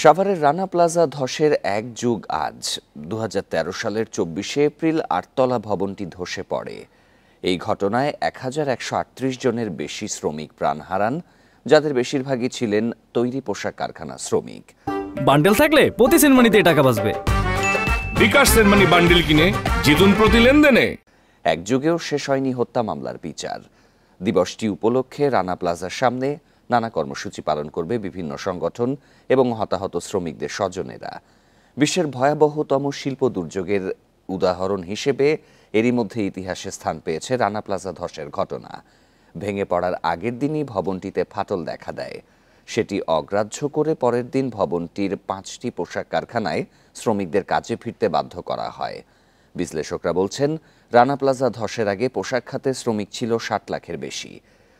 সাভারের রানা প্লাজা ধসের এক যুগ আজ ২০১৩ সালের ২৪শে এপ্রিল ৮তলা ভবনটি ধসে পড়ে। এই ঘটনায় ১১৩৮ জনের বেশি শ্রমিক প্রাণ হারান, যাদের বেশিরভাগই ছিলেন তৈরি পোশাক কারখানা শ্রমিক। বান্ডেল থাকলে প্রতি সেনমানিতে টাকা বাঁচবে। বিকাশ সেনমানি বান্ডেল কিনে জিতুন প্রতি লেনদেনে। এক যুগেও শেষ হয়নি হত্যা মামলার বিচার। দিবসটি উপলক্ষে রানা প্লাজার সামনে নানা কর্মসূচি পালন করবে বিভিন্ন সংগঠন এবং হতাহত শ্রমিকদের স্বজনেরা। বিশ্বের ভয়াবহতম শিল্প দুর্যোগের উদাহরণ হিসেবে এরই মধ্যে ইতিহাসে স্থান পেয়েছে রানা প্লাজা ধসের ঘটনা। ভেঙে পড়ার আগের দিনই ভবনটিতে ফাটল দেখা দেয়। সেটি অগ্রাহ্য করে পরের দিন ভবনটির ৫টি পোশাক কারখানায় শ্রমিকদের কাজে ফিরতে বাধ্য করা হয়। বিশ্লেষকরা বলছেন, রানা প্লাজা ধসের আগে পোশাক খাতে শ্রমিক ছিল ৬০ লাখের বেশি।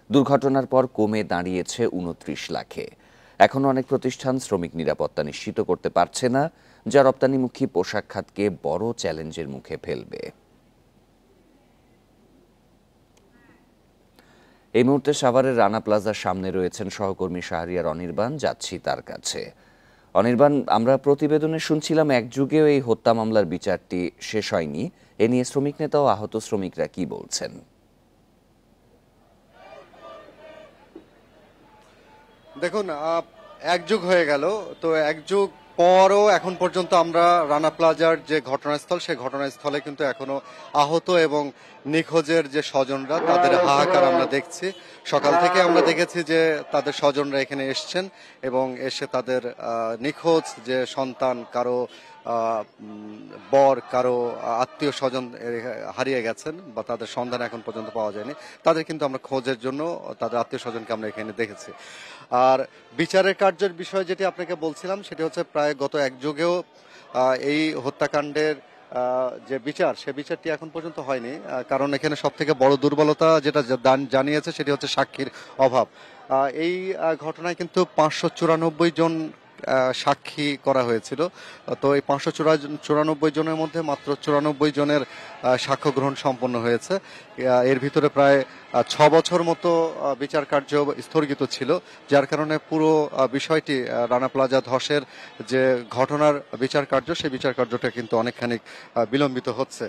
দুর্ঘটনার পর কমে দাঁড়িয়েছে ২৯ লাখে। এখনও অনেক প্রতিষ্ঠান শ্রমিক নিরাপত্তা নিশ্চিত করতে পারছে না, যা রপ্তানিমুখী পোশাক খাতকে বড় চ্যালেঞ্জের মুখে ফেলবে। এই মুহূর্তে সাভারের রানা প্লাজার সামনে রয়েছেন সহকর্মী শাহরিয়ার অনির্বাণ। যাচ্ছি তার কাছে। অনির্বাণ, আমরা প্রতিবেদনে শুনছিলাম এক যুগেও এই হত্যা মামলার বিচারটি শেষ হয়নি। এ নিয়ে শ্রমিক নেতা ও আহত শ্রমিকরা কি বলছেন? দেখুন, এক যুগ হয়ে গেল, তো এক যুগ পরও এখন পর্যন্ত আমরা রানা প্লাজার যে ঘটনাস্থল, সেই ঘটনাস্থলে কিন্তু এখনো আহত এবং নিখোঁজের যে স্বজনরা, তাদের হাহাকার আমরা দেখছি। সকাল থেকে আমরা দেখেছি যে তাদের স্বজনরা এখানে এসছেন এবং এসে তাদের নিখোঁজ যে সন্তান, কারো বর, কারো আত্মীয় স্বজন হারিয়ে গেছেন বা তাদের সন্ধান এখন পর্যন্ত পাওয়া যায়নি, তাদের কিন্তু আমরা খোঁজের জন্য তাদের আত্মীয় স্বজনকে আমরা এখানে দেখেছি। আর বিচারের কার্যের বিষয় যেটি আপনাকে বলছিলাম, সেটি হচ্ছে প্রায় গত এক যুগেও এই হত্যাকাণ্ডের যে বিচার, সে বিচারটি এখন পর্যন্ত হয়নি। কারণ এখানে সব থেকে বড় দুর্বলতা যেটা জানিয়েছে সেটি হচ্ছে সাক্ষীর অভাব। এই ঘটনায় কিন্তু ৫৯৪ জন সাক্ষী করা হয়েছিল। তো এই ৫৯৪ জনের মধ্যে মাত্র ৯৪ জনের সাক্ষ্য গ্রহণ সম্পন্ন হয়েছে। এর ভিতরে প্রায় ৬ বছর মতো বিচার কার্য স্থগিত ছিল, যার কারণে পুরো বিষয়টি রানা প্লাজা ধসের যে ঘটনার বিচার কার্য, সেই বিচার কার্যটা কিন্তু অনেকখানি বিলম্বিত হচ্ছে।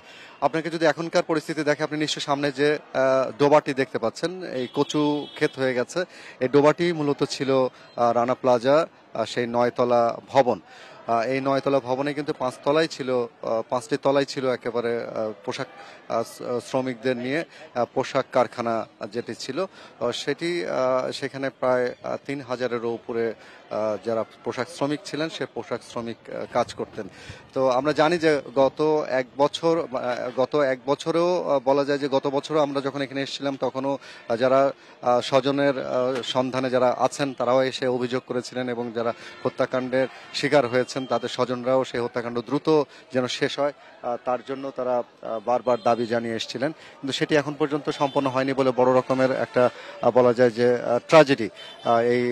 আপনাকে যদি এখনকার পরিস্থিতি দেখে, আপনি নিশ্চয় সামনে যে ডোবাটি দেখতে পাচ্ছেন, এই কচু ক্ষেত হয়ে গেছে। এই ডোবাটি মূলত ছিল রানা প্লাজা সেই ৯তলা ভবন। এই ৯তলা ভবনে কিন্তু ৫টি তলায় ছিল একেবারে পোশাক শ্রমিকদের নিয়ে পোশাক কারখানা যেটি ছিল, সেটি সেখানে প্রায় ৩,০০০-এরও উপরে যারা পোশাক শ্রমিক ছিলেন, সে পোশাক শ্রমিক কাজ করতেন। তো আমরা জানি যে গত এক বছরেও বলা যায় যে গত বছরও আমরা যখন এখানে এসেছিলাম, তখনও যারা স্বজনের সন্ধানে যারা আছেন, তারাও এসে অভিযোগ করেছিলেন এবং যারা হত্যাকাণ্ডের শিকার হয়েছেন, তাদের স্বজনরাও সেই হত্যাকাণ্ড দ্রুত যেন শেষ হয়, তার জন্য তারা বারবার দাবি জানিয়ে এসেছিলেন। কিন্তু সেটি এখন পর্যন্ত সম্পন্ন হয়নি বলে বড় রকমের একটা বলা যায় যে ট্র্যাজেডি। এই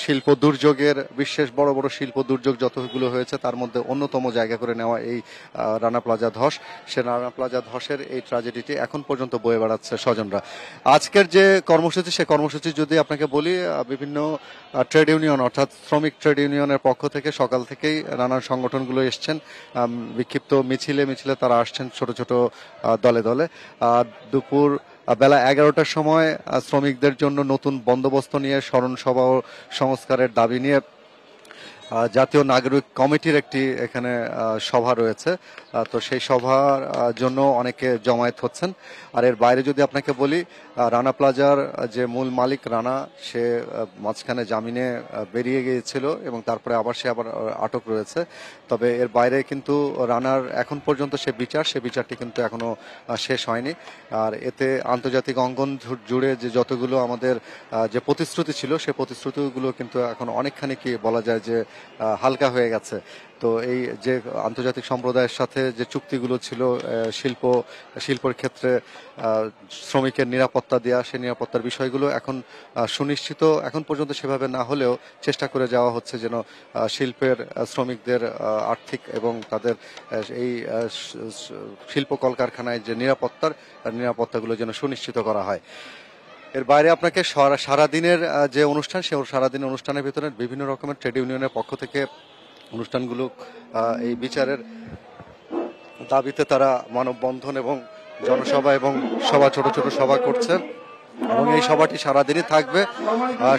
শিল্প দুর্যোগের, বিশেষ বড় বড় শিল্প দুর্যোগ যতগুলো হয়েছে, তার মধ্যে অন্যতম জায়গা করে নেওয়া এই রানা প্লাজা ধস। সে রানা প্লাজা ধসের এই ট্র্যাজেডিটি এখন পর্যন্ত বয়ে বেড়াচ্ছে স্বজনরা। আজকের যে কর্মসূচি, সে কর্মসূচি যদি আপনাকে বলি, বিভিন্ন ট্রেড ইউনিয়ন অর্থাৎ শ্রমিক ট্রেড ইউনিয়নের পক্ষ থেকে সকাল থেকেই নানান সংগঠনগুলো এসছেন। বিক্ষিপ্ত মিছিলে তারা আসছেন ছোট ছোট দলে দলে। দুপুর বেলা ১১টার সময় শ্রমিকদের জন্য নতুন বন্দোবস্ত নিয়ে, স্মরণ সভা ও সংস্কারের দাবি নিয়ে জাতীয় নাগরিক কমিটির একটি এখানে সভা রয়েছে। তো সেই সভার জন্য অনেকে জমায়েত হচ্ছেন। আর এর বাইরে যদি আপনাকে বলি, রানা প্লাজার যে মূল মালিক রানা, সে মাঝখানে জামিনে বেরিয়ে গিয়েছিল এবং তারপরে সে আবার আটক রয়েছে। তবে এর বাইরে কিন্তু রানার এখন পর্যন্ত সে বিচারটি কিন্তু এখনো শেষ হয়নি। আর এতে আন্তর্জাতিক অঙ্গন জুড়ে যে যতগুলো আমাদের যে প্রতিশ্রুতি ছিল, সে প্রতিশ্রুতিগুলো কিন্তু এখন অনেকখানি কি বলা যায় যে হালকা হয়ে গেছে। তো এই যে আন্তর্জাতিক সম্প্রদায়ের সাথে যে চুক্তিগুলো ছিল, শিল্পের ক্ষেত্রে শ্রমিকের নিরাপত্তা দেওয়া, সেই নিরাপত্তার বিষয়গুলো এখন সুনিশ্চিত এখন পর্যন্ত সেভাবে না হলেও চেষ্টা করে যাওয়া হচ্ছে যেন শিল্পের শ্রমিকদের আর্থিক এবং তাদের এই শিল্প কলকারখানায় যে নিরাপত্তাগুলো যেন সুনিশ্চিত করা হয়। এর বাইরে আপনাকে সারাদিনের যে অনুষ্ঠান, সে সারাদিনের অনুষ্ঠানের ভিতরে বিভিন্ন রকমের ট্রেড ইউনিয়নের পক্ষ থেকে অনুষ্ঠানগুলো এই বিচারের দাবিতে তারা মানববন্ধন এবং জনসভা এবং ছোট ছোট সভা করছেন এবং এই সভাটি সারাদিনই থাকবে।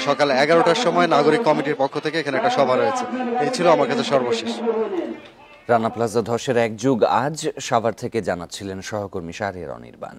সকাল 11টার সময় নাগরিক কমিটির পক্ষ থেকে এখানে একটা সভা রয়েছে। এই ছিল আমার কাছে সর্বশেষ। রানা প্লাজা ধসের 1 যুগ আজ সাভার থেকে জানাচ্ছিলেন সহকর্মী শাহরিয়ার অনির্বাণ।